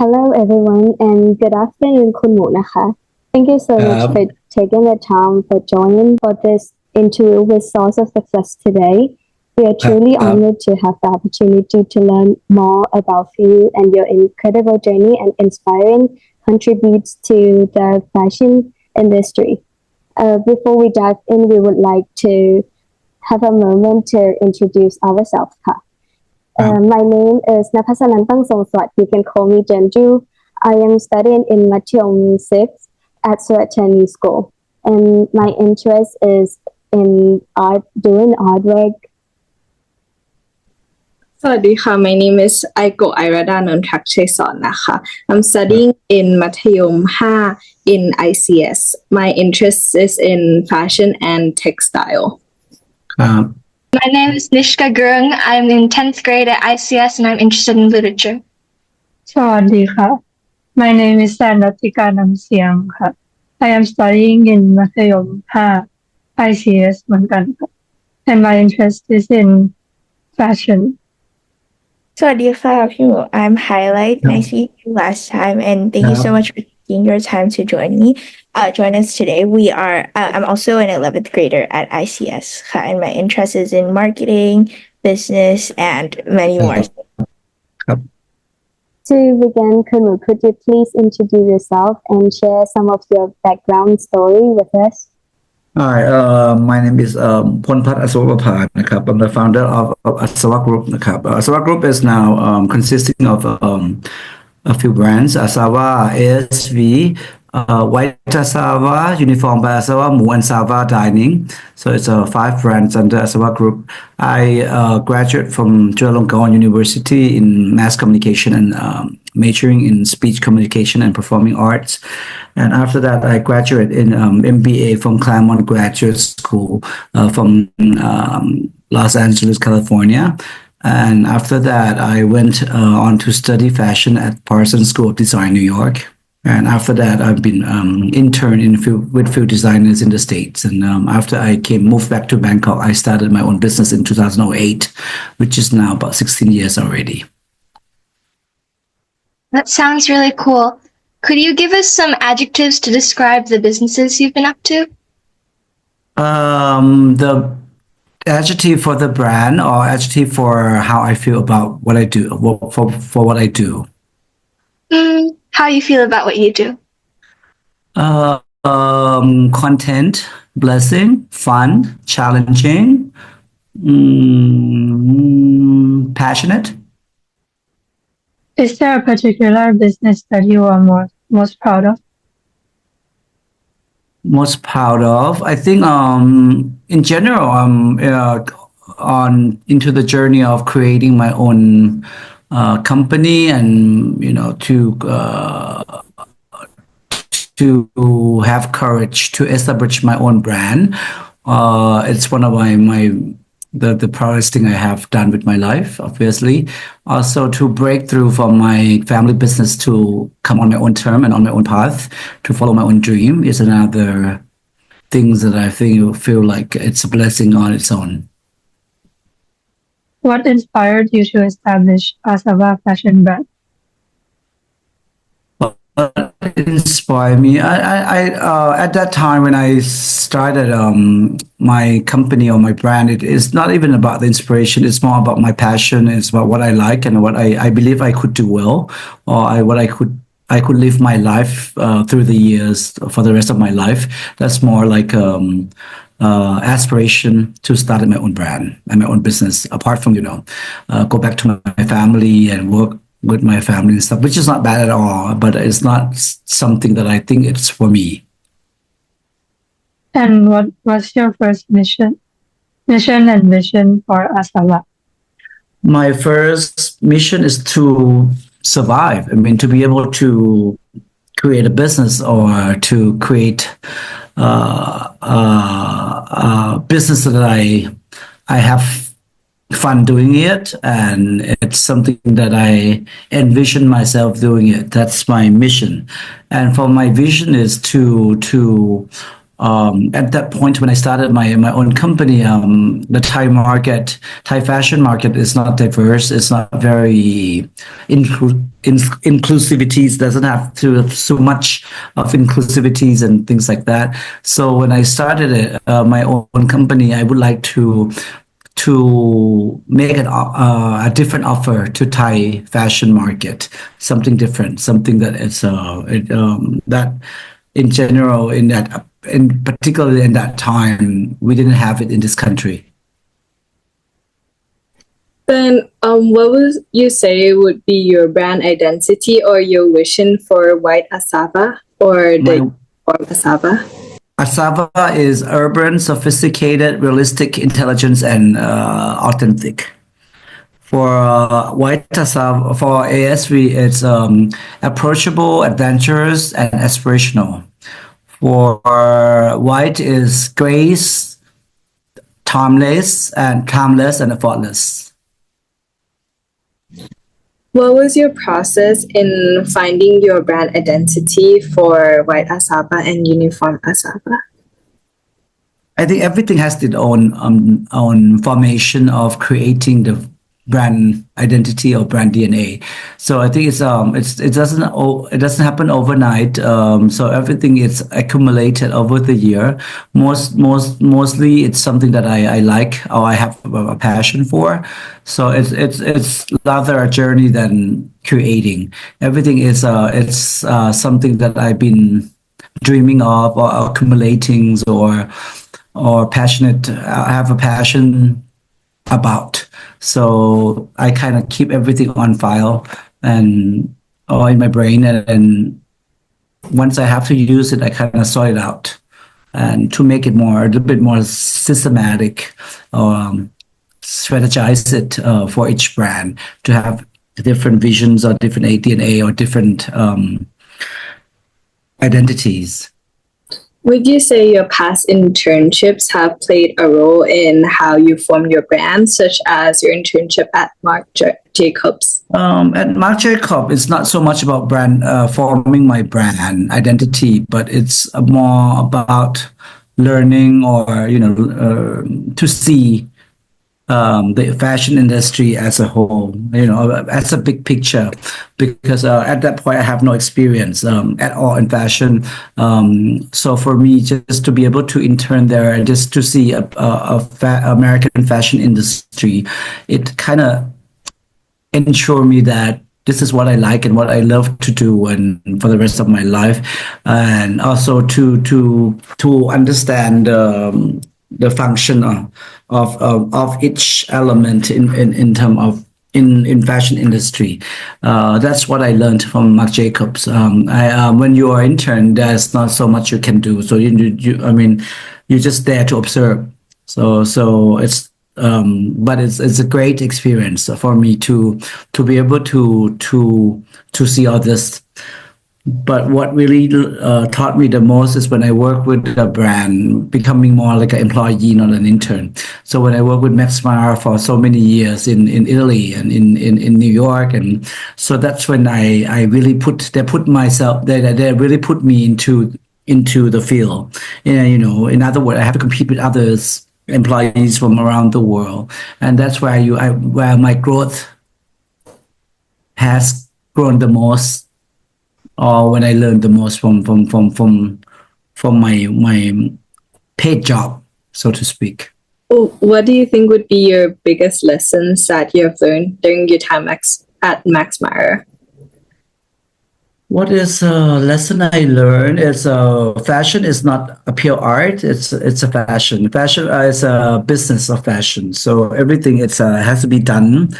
Hello everyone and good afternoon คุณหมูนะคะ Thank you so ครั much บ for taking the time for joining for this interview with Source of Success today. We are ครับ truly ครับ honored to have the opportunity to learn more about you and your incredible journey and inspiring contributes to the fashion industry. Before we dive in, we would like to have a moment to introduce ourselves ค่ะ ครับ My name is Naphassanun Tungsongsawat. You can call me Jernju. I am studying in Matyom 6 at SOS Chinese School. And my interest is in art, doing artwork. สวัสดีค่ะ My name is Aiko Irada Nontakcheson นะคะ I'm studying in มัธยม 5 in ICS. My interest is in fashion and textile. ครับ My name is Nishka Gurung. I'm in 10th grade at ICS and I'm interested in literature. สวัสดีค่ะ My name is Sanatika Numsiang ค่ะ I am studying in มัธยม 5 ICS เหมือนกันค่ะ and my interest is in fashion สวัสดีค่ะพี่หมู I'm Highlight. Nice to meet you last time, and thank you so much for taking your time to join us today. I'm also an 11th grader at ICS, and my interest is in marketing, business, and many more. To begin, Kunmu, could you please introduce yourself and share some of your background story with us? Hi, my name is Polpat Asavaprapha นะครับ I'm the founder of Asava Group นะครับ Asava Group is now consisting of a few brands Asava, ASV, White Asava, Uniform by Asava, Mu and Sava Dining. So it's 5 brands under Asava Group. I graduate from Chulalongkorn University in Mass Communication and majoring in Speech Communication and Performing Arts. And after that, I graduated in MBA from Claremont Graduate School from Los Angeles, California. And after that, I went on to study fashion at Parsons School of Design, New York. And after that, I've been intern with few designers in the States. And after I moved back to Bangkok, I started my own business in 2008, which is now about 16 years already. That sounds really cool. Could you give us some adjectives to describe the businesses you've been up to? The adjective for the brand or adjective for how I feel about what I do, for what I do. How you feel about what you do? Content, blessing, fun, challenging, passionate. Is there a particular business that you are most proud of? Most proud of, I think, in general, I'm into the journey of creating my own company and to have courage to establish my own brand. It's one of the proudest thing I have done with my life, obviously. Also to break through from my family business to come on my own term and on my own path to follow my own dream is another things that I feel like it's a blessing on its own. What inspired you to establish Asava fashion brand? Inspired me. I at that time when I started my company or my brand, it is not even about the inspiration. It's more about my passion. It's about what I like and what I believe I could do well, or what I could live my life through the years for the rest of my life. That's more like aspiration to start my own brand and my own business. Apart from go back to my family and work with my family and stuff, which is not bad at all, but it's not something that I think it's for me. And what was your first mission and vision for Asava? My first mission is to survive. I mean, to be able to create a business or to create a business that I have fun doing it, and it's something that I envision myself doing it. That's my mission. And for my vision is to at that point when I started my own company, the Thai fashion market is not diverse. It's not very inclusivities. Doesn't have to have so much of inclusivities and things like that. So when I started it, my own company, I would like to make a different offer to Thai fashion market, something different, something that is that in general in particularly in that time we didn't have it in this country. Then, what would you say would be your brand identity or your vision for White Asava or the form Asava? Asava is urban, sophisticated, realistic, intelligence, and authentic. For White Asava, for ASV, it's approachable, adventurous, and aspirational. For White is grace, timeless, and effortless. What was your process in finding your brand identity for White Asava and Uniform Asava? I think everything has its own formation of creating the brand identity or brand DNA. So I think it doesn't happen overnight. So everything is accumulated over the year. Mostly it's something that I like or I have a passion for. So it's rather a journey than creating. Everything is it's something that I've been dreaming of or accumulating or passionate. I have a passion about. So I kind of keep everything on file or in my brain, and once I have to use it, I kind of sort it out and to make it a little bit more systematic, strategize it for each brand to have different visions or different DNA or different identities. Would you say your past internships have played a role in how you form your brand, such as your internship at Marc Jacobs? At Marc Jacobs, it's not so much about forming my brand identity, but it's more about learning or to see the fashion industry as a whole, as a big picture, because at that point I have no experience at all in fashion. So for me, just to be able to intern there and just to see American fashion industry, it kind of ensure me that this is what I like and what I love to do and for the rest of my life, and also to understand the function of each element in term of in fashion industry. That's what I learned from Marc Jacobs. When you are intern, there's not so much you can do. So you're just there to observe. So it's but it's a great experience for me to be able to see all this. But what really taught me the most is when I work with a brand, becoming more like an employee, not an intern. So when I worked with Max Mara for so many years in Italy and in New York, and so that's when I really they really put me into the field. In other words, I have to compete with others, employees from around the world, and that's where where my growth has grown the most. Or when I learned the most from my paid job, so to speak. What do you think would be your biggest lessons that you have learned during your time at Max Mara? What is a lesson I learned is fashion is not a pure art. It's a fashion. Fashion is a business of fashion. So everything has to be done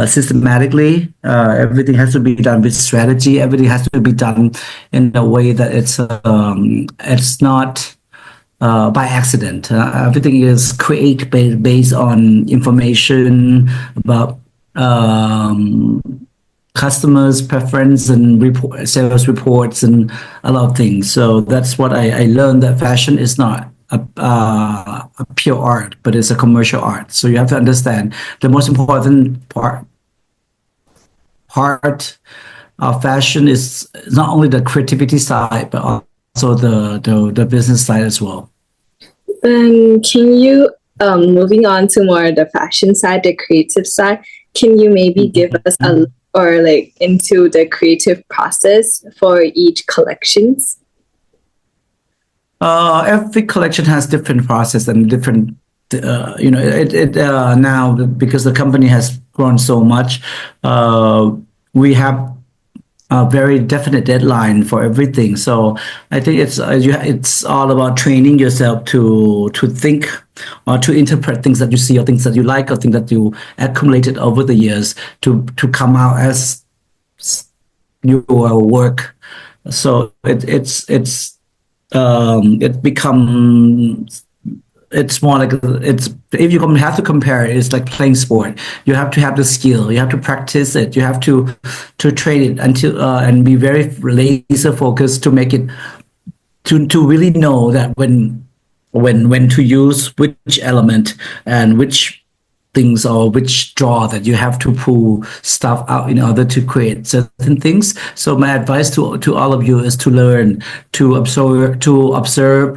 systematically. Everything has to be done with strategy. Everything has to be done in a way that it's not by accident. Everything is created based on information about customers' preference and sales reports and a lot of things. So that's what I learned, that fashion is not a pure art, but it's a commercial art. So you have to understand the most important part of fashion is not only the creativity side, but also the business side as well. Then can you, moving on to more the fashion side, the creative side, can you maybe give us a look or like into the creative process for each collections? Every collection has different process and different, now because the company has grown so much, we have a very definite deadline for everything. So I think it's all about training yourself to think or to interpret things that you see or things that you like or things that you accumulated over the years to come out as your work. So it becomes, it's more like if you have to compare it, it's like playing sport. You have to have the skill, you have to practice it, you have to train it until and be very laser focused to make it to really know that when to use which element and which things or which draw that you have to pull stuff out in order to create certain things. So my advice to all of you is to learn, to observe,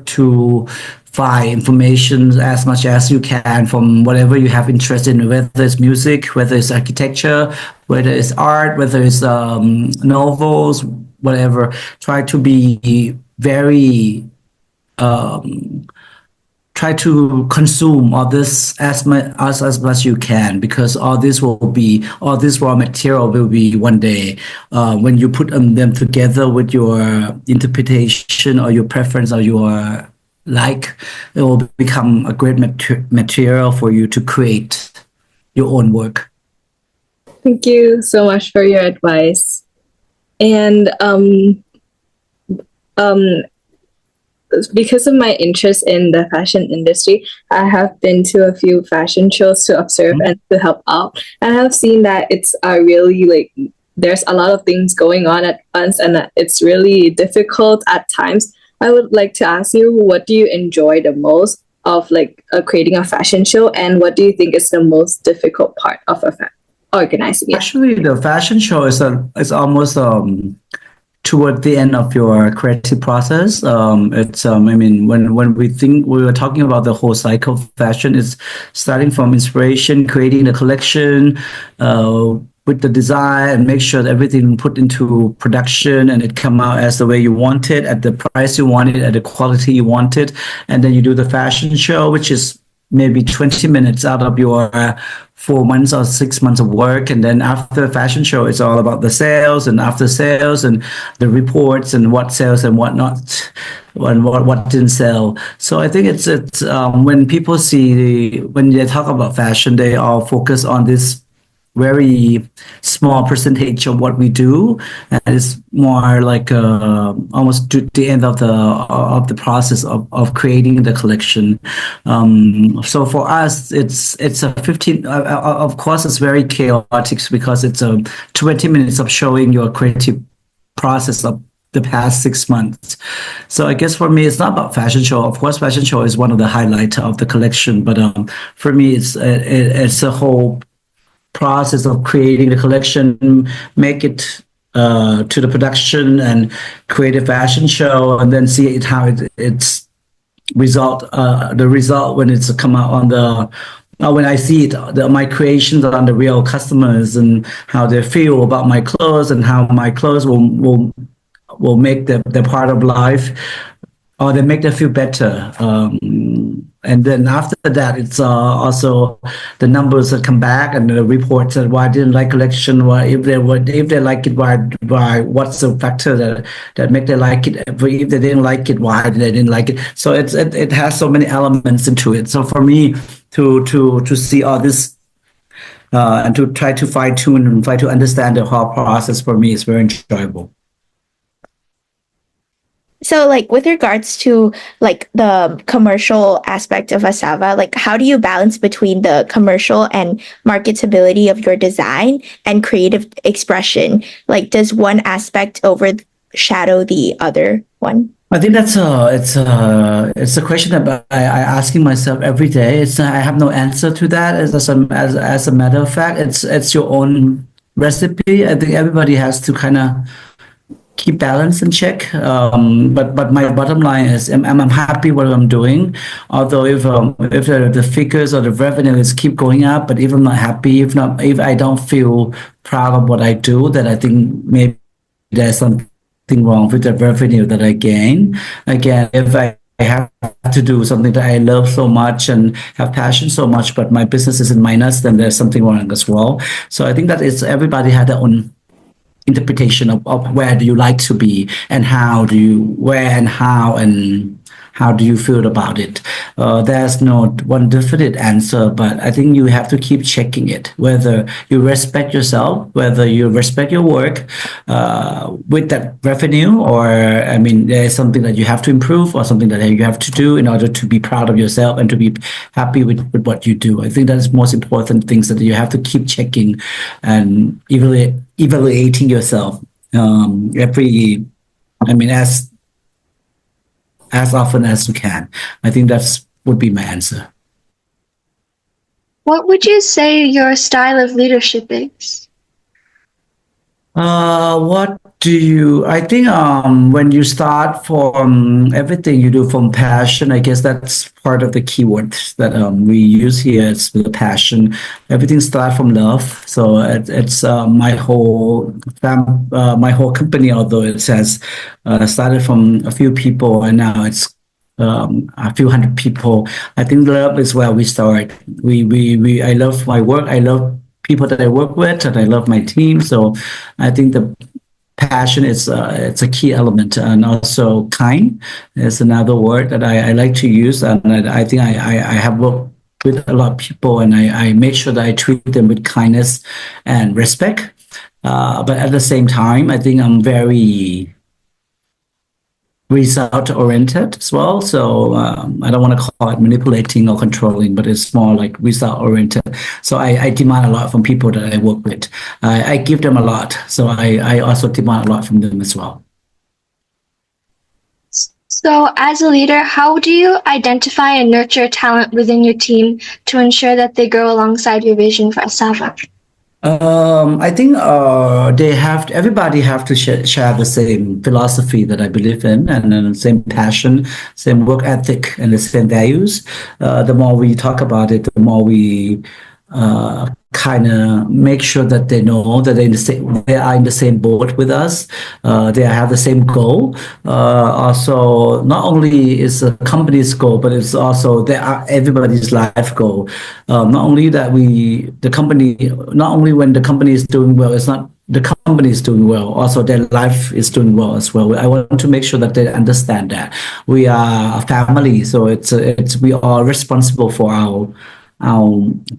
to find information as much as you can from whatever you have interest in, whether it's music, whether it's architecture, whether it's art, whether it's novels, whatever. Try to be very try to consume all this as much as you can, because all this raw material will be one day when you put them together with your interpretation or your preference or your it will become a great material for you to create your own work. Thank you so much for your advice. And because of my interest in the fashion industry, I have been to a few fashion shows to observe and to help out. And I have seen that it's really there's a lot of things going on at once, and it's really difficult at times. I would like to ask you, what do you enjoy the most of creating a fashion show, and what do you think is the most difficult part of organizing it? Actually, the fashion show is almost toward the end of your creative process. When we were talking about the whole cycle of fashion, it's starting from inspiration, creating the collection, with the design, and make sure that everything put into production and it come out as the way you want it, at the price you want it, at the quality you want it. And then you do the fashion show, which is maybe 20 minutes out of your 4 months or 6 months of work. And then after the fashion show, it's all about the sales and after sales and the reports and what sells and what not, and what didn't sell. So I think it's when people when they talk about fashion, they all focus on this very small percentage of what we do, and it's more like almost to the end of the process of creating the collection. So for us, it's a 15. Of course, it's very chaotic because it's 20 minutes of showing your creative process of the past 6 months. So I guess for me, it's not about fashion show. Of course, fashion show is one of the highlights of the collection, but for me, it's a whole process of creating the collection, make it to the production and create a fashion show, and then see how it's the result when it's come out on the when I see it, my creations on the real customers and how they feel about my clothes and how my clothes will make their part of life, or they make them feel better. And then after that, it's also the numbers that come back and the reports that why I didn't like collection, why if they like it, why what's the factor that make they like it, if they didn't like it, why they didn't like it. So it has so many elements into it. So for me to see all this and to try to fine tune and try to understand the whole process, for me is very enjoyable. So with regards to the commercial aspect of Asava, how do you balance between the commercial and marketability of your design and creative expression? Does one aspect overshadow the other one? I think it's a question that I asking myself every day. I have no answer to that. As a matter of fact, it's your own recipe. I think everybody has to kind of keep balance in check. But my bottom line is I'm happy what I'm doing. Although if the figures or the revenue is keep going up, but if I'm not happy, if I don't feel proud of what I do, then I think maybe there's something wrong with the revenue that I gain. Again, if I have to do something that I love so much and have passion so much, but my business is in minus, then there's something wrong as well. So I think that it's everybody had their own interpretation of where do you like to be and how do you feel about it. There's no one definite answer, but I think you have to keep checking it, whether you respect yourself, whether you respect your work with that revenue, or I mean, there's something that you have to improve or something that you have to do in order to be proud of yourself and to be happy with what you do. I think that's most important things that you have to keep checking and evaluating yourself as often as you can. I think that's would be my answer. What would you say your style of leadership is? What do you, I think when you start from everything you do from passion, I guess that's part of the keywords that we use here. It's the passion. Everything starts from love. So it's my whole company, although it says started from a few people and now it's a few hundred people. I think love is where we start. I love my work. I love people that I work with, and I love my team. So I think the passion is it's a key element, and also kind is another word that I like to use. And I think I have worked with a lot of people, and I make sure that I treat them with kindness and respect. But at the same time, I think I'm very result oriented as well. So I don't want to call it manipulating or controlling, but it's more like result oriented. So I demand a lot from people that I work with. I give them a lot. So I also demand a lot from them as well. So as a leader, how do you identify and nurture talent within your team to ensure that they grow alongside your vision for Asava? I think everybody have to share the same philosophy that I believe in, and the same passion, same work ethic, and the same values. The more we talk about it, the more we kind of make sure that they know that they are in the same boat with us. They have the same goal. Also, not only is the company's goal, but it's also everybody's life goal. Not only when the company is doing well, it's not the company is doing well. Also, their life is doing well as well. I want to make sure that they understand that we are a family, so we are responsible for our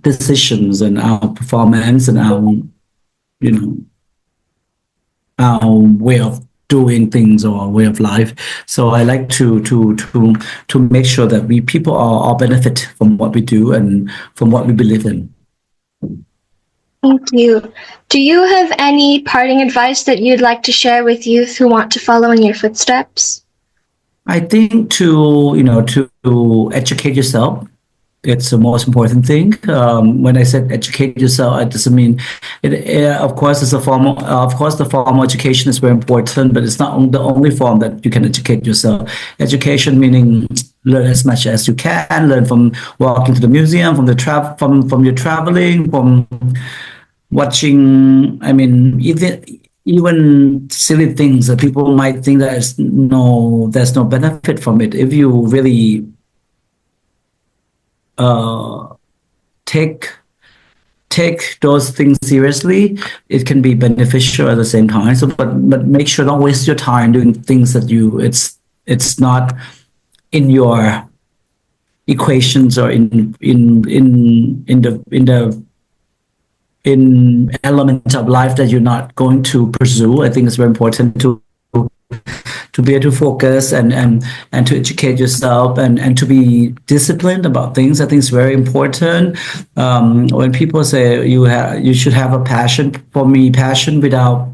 decisions and our performance and our way of doing things or way of life. So I like to make sure that people all benefit from what we do and from what we believe in. Thank you. Do you have any parting advice that you'd like to share with youth who want to follow in your footsteps? I think to educate yourself. It's the most important thing. When I said educate yourself, it doesn't mean of course, the formal education is very important, but it's not the only form that you can educate yourself. Education meaning learn as much as you can. Learn from walking to the museum, from your traveling, from watching. I mean, even silly things that people might think that there's no benefit from it. If you really take those things seriously, it can be beneficial at the same time. So, but make sure don't waste your time doing things that it's not in your equations or in element of life that you're not going to pursue. I think it's very important to be able to focus and to educate yourself and to be disciplined about things. I think it's very important. When people say you should have a passion, for me, passion without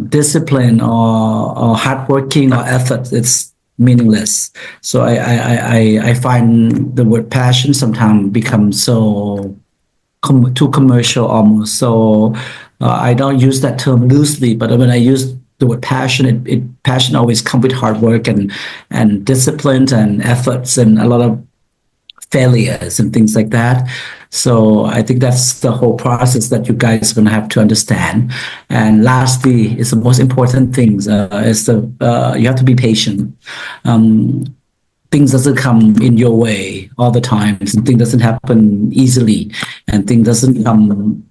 discipline or hardworking or effort, it's meaningless. So I find the word passion sometimes becomes so too commercial almost. So I don't use that term loosely, but when I use the word passion, passion always comes with hard work and discipline and efforts and a lot of failures and things like that. So I think that's the whole process that you guys are going to have to understand. And lastly, is the most important thing is you have to be patient. Things doesn't come in your way all the time. Things doesn't happen easily, and things doesn't come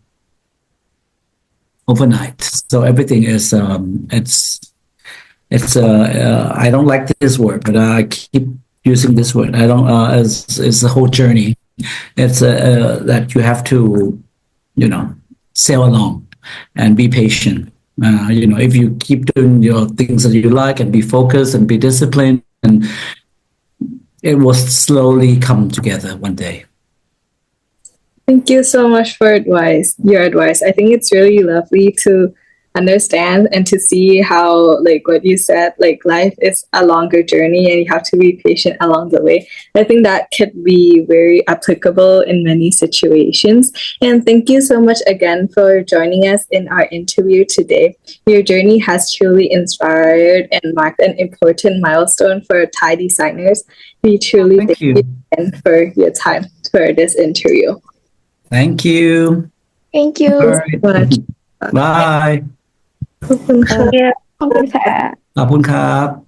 overnight. So everything is I don't like this word, but I keep using this word. I don't it's the whole journey. It's that you have to sail along and be patient. If you keep doing your things that you like and be focused and be disciplined, and it will slowly come together one day. Thank you so much for your advice. I think it's really lovely to understand and to see how, like what you said, like life is a longer journey and you have to be patient along the way. I think that could be very applicable in many situations. And thank you so much again for joining us in our interview today. Your journey has truly inspired and marked an important milestone for Thai designers. We truly thank you again for your time for this interview. Thank you. Thank you. All right. Much. Bye. ขอบคุณค่ะ ขอบคุณค่ะ ขอบคุณครับ